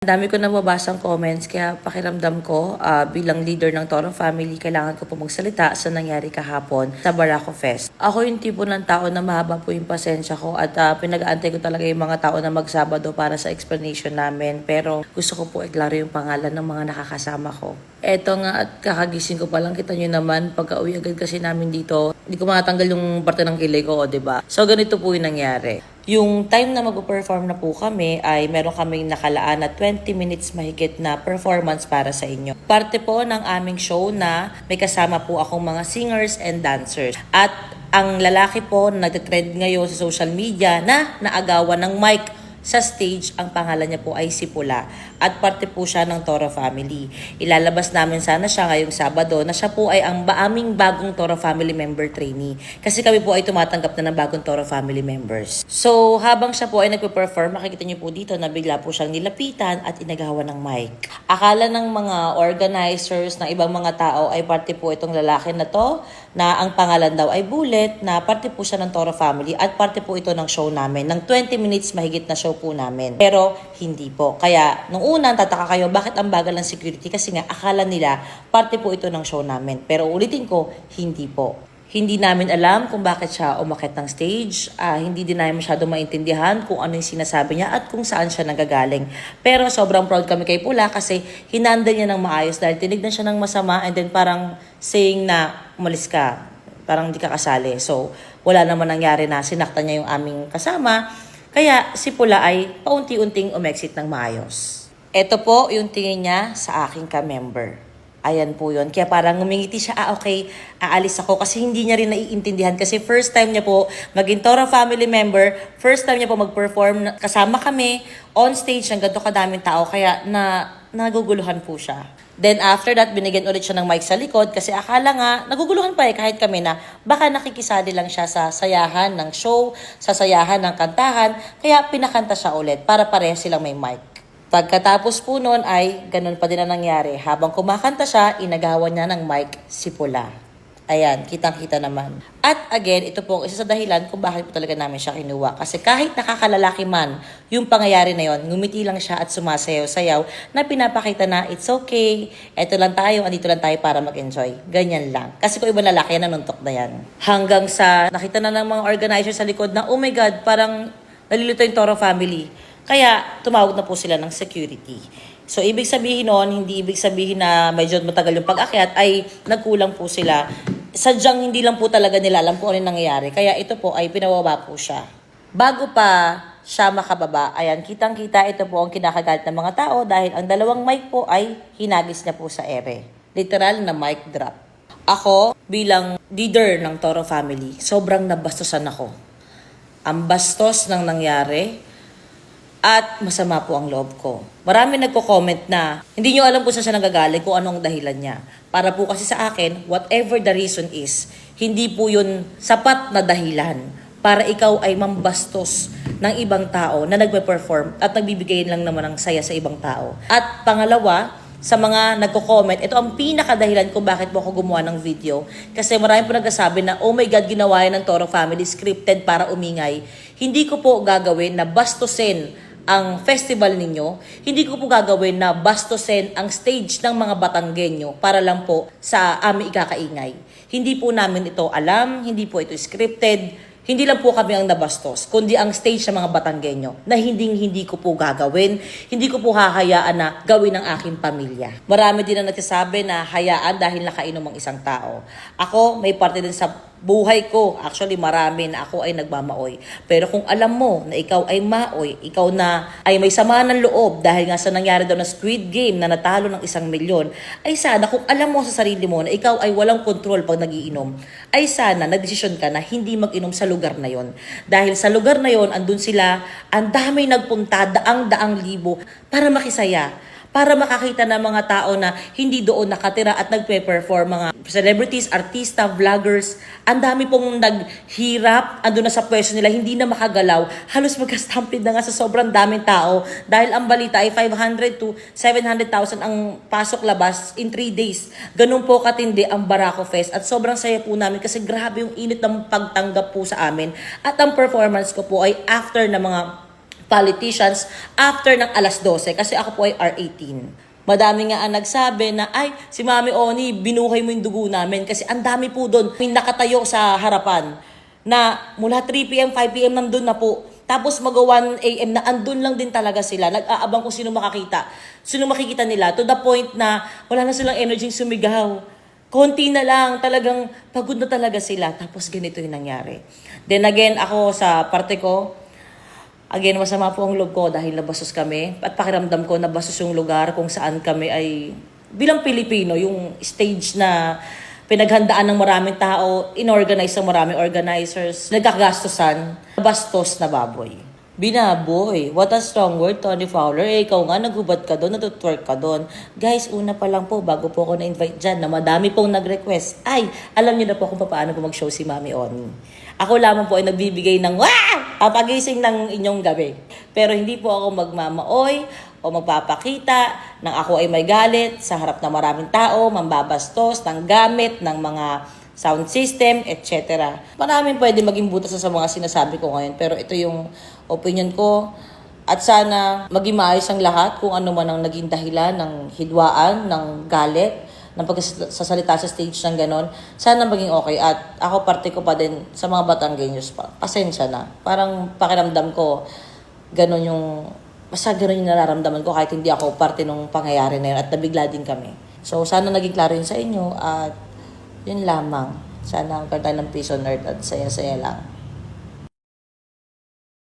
Ang dami ko nababasang comments kaya pakiramdam ko bilang leader ng Toro family, kailangan ko po magsalita sa nangyari kahapon sa Barako Fest. Ako yung tipo ng tao na mahaba po yung pasensya ko at pinag-aantay ko talaga yung mga tao na magsabado para sa explanation namin. Pero gusto ko po iklaro yung pangalan ng mga nakakasama ko. Eto nga at kakagising ko pa lang, kita nyo naman, pagka-uwi agad kasi namin dito, hindi ko matanggal yung parte ng kilay ko, diba? So ganito po yung nangyari. Yung time na mag-perform na po kami ay meron kaming nakalaan na 20 minutes mahigit na performance para sa inyo. Parte po ng aming show na may kasama po akong mga singers and dancers. At ang lalaki po na nagtitrend ngayon sa social media na naagawan ng mic sa stage, ang pangalan niya po ay si Pula. At parte po siya ng Toro family. Ilalabas namin sana siya ngayong Sabado na siya po ay ang aming bagong Toro family member trainee. Kasi kami po ay tumatanggap na ng bagong Toro family members. So habang siya po ay nagpe-perform, makikita niyo po dito na bigla po siyang nilapitan at inagawan ng mic. Akala ng mga organizers ng ibang mga tao ay parte po itong lalaki na to, na ang pangalan daw ay Bullet, na parte po siya ng Toro family at parte po ito ng show namin, ng 20 minutes mahigit na show po namin. Pero hindi po. Kaya nung una tataka kayo bakit ang bagal ng security, kasi nga akala nila parte po ito ng show namin. Pero ulitin ko, hindi po. Hindi namin alam kung bakit siya umakyat ng stage. Hindi din namin masyado maintindihan kung ano yung sinasabi niya at kung saan siya nanggagaling. Pero sobrang proud kami kay Pula kasi hinandle niya ng maayos dahil tinignan siya ng masama and then parang saying na umalis ka, parang hindi ka kasali. So wala naman nangyari na sinaktan niya yung aming kasama. Kaya si Pula ay paunti-unting umexit ng maayos. Ito po yung tingin niya sa aking ka-member. Ayan po yun. Kaya parang ngumingiti siya, okay, aalis ako. Kasi hindi niya rin naiintindihan. Kasi first time niya po maging Toro family member, first time niya po mag-perform, kasama kami on stage ng ganito kadaming tao. Kaya naguguluhan po siya. Then after that, binigyan ulit siya ng mic sa likod kasi akala nga, naguguluhan pa kahit kami na baka nakikisali lang siya sa sayahan ng show, sa sayahan ng kantahan, kaya pinakanta siya ulit para pareha silang may mic. Pagkatapos po noon ay ganun pa din ang nangyari. Habang kumakanta siya, inagawan niya ng mic si Pula. Ayan, kitang-kita naman. At again, ito po isa sa dahilan kung bakit po talaga namin siya kinuha. Kasi kahit nakakalalaki man yung pangyayari na yon, ngumiti lang siya at sumasayaw-sayaw na pinapakita na it's okay, eto lang tayo, andito lang tayo para mag-enjoy. Ganyan lang. Kasi kung ibang lalaki, nanuntok na yan. Hanggang sa nakita na ng mga organizers sa likod na, oh my God, parang nalilito yung Toro family. Kaya tumawag na po sila ng security. So, ibig sabihin noon, hindi ibig sabihin na medyo matagal yung pag-akyat, ay nagkulang po sila. Sadyang hindi lang po talaga nila alam kung ano yung nangyayari. Kaya ito po ay pinababa po siya. Bago pa siya makababa, ayan, kitang-kita ito po ang kinakagalit ng mga tao dahil ang dalawang mic po ay hinagis niya po sa ere. Literal na mic drop. Ako, bilang leader ng Toro family, sobrang nabastusan ako. Ang bastos ng nangyari, at masama po ang loob ko. Marami nagko-comment na hindi nyo alam kung saan siya nagagaling, kung anong dahilan niya. Para po kasi sa akin, whatever the reason is, hindi po yun sapat na dahilan para ikaw ay mambastos ng ibang tao na nagpe-perform at nagbibigay lang naman ng saya sa ibang tao. At pangalawa, sa mga nagko-comment, ito ang pinakadahilan kung bakit mo ako gumawa ng video. Kasi marami po nagsasabi na, oh my God, ginawa yan ng Toro family, scripted para umingay. Hindi ko po gagawin na bastusin ang festival ninyo, hindi ko po gagawin na bastusin ang stage ng mga Batanggenyo para lang po sa aming ikakaingay. Hindi po namin ito alam, hindi po ito scripted, hindi lang po kami ang nabastos, kundi ang stage ng mga Batanggenyo na hindi ko po gagawin, hindi ko po hahayaan na gawin ng aking pamilya. Marami din na nagsasabi na hayaan dahil nakainom ang isang tao. Ako, may parte din sa buhay ko, actually marami na ako ay nagmamaoy. Pero kung alam mo na ikaw ay maoy, ikaw na ay may sama ng loob dahil nga sa nangyari daw na Squid Game na natalo ng 1 milyon, ay sana kung alam mo sa sarili mo na ikaw ay walang kontrol pag nagiinom, ay sana nagdesisyon ka na hindi mag-inom sa lugar na yon. Dahil sa lugar na yon, andun sila, ang dami nagpunta, daang-daang libo para makisaya, para makakita ng mga tao na hindi doon nakatira at nagpe-perform, mga celebrities, artista, vloggers. Ang dami pong naghirap, andun na sa pwesto nila, hindi na makagalaw. Halos magka-stampede na nga sa sobrang daming tao dahil ang balita ay 500 to 700,000 ang pasok-labas in 3 days. Ganun po katindi ang Barako Fest at sobrang saya po namin kasi grabe yung init ng pagtanggap po sa amin. At ang performance ko po ay after na mga politicians after ng alas 12 kasi ako po ay R18. Madami nga ang nagsabi na, ay, si Mami Oni, binuhay mo yung dugo namin kasi ang dami po doon. May nakatayo sa harapan na mula 3 p.m., 5 p.m. nandun na po. Tapos mag 1 a.m. na andun lang din talaga sila. Nag-aabang kung sino makakita. Sino makikita nila to the point na wala na silang energy sumigaw. Konti na lang, talagang pagod na talaga sila. Tapos ganito yung nangyari. Then again, ako sa parte ko, again, masama po ang loob ko dahil nabasos kami. At pakiramdam ko, nabasos yung lugar kung saan kami ay, bilang Pilipino, yung stage na pinaghandaan ng maraming tao, inorganize ng maraming organizers, nagkagastusan, bastos na baboy. Binaboy. What a strong word, Tony Fowler. Eh, ikaw nga, naghubad ka doon, natutwork ka doon. Guys, una pa lang po, bago po ako na-invite dyan, na madami pong nag-request. Ay, alam niyo na po kung paano po mag-show si Mami Oni. Ako lamang po ay nagbibigay ng, papagising ng inyong gabi. Pero hindi po ako magmamaoy o magpapakita ng ako ay may galit sa harap ng maraming tao, mambabastos ng gamit, ng mga sound system, etc. Maraming pwede maging butas sa mga sinasabi ko ngayon, pero ito yung opinion ko. At sana maging maayos ang lahat kung ano man ang naging dahilan ng hidwaan, ng galit, ng pagsasalita sa stage ng ganon. Sana maging okay. At ako parte ko pa din sa mga Batanggenyos pa. Pasensya na. Parang pakiramdam ko, ganon yung, basta ganon yung nararamdaman ko kahit hindi ako parte ng pangyayari na yun at nabigla din kami. So sana naging klaro yun sa inyo at yun lamang. Sana magkaroon tayo ng peace on earth at saya-saya lang.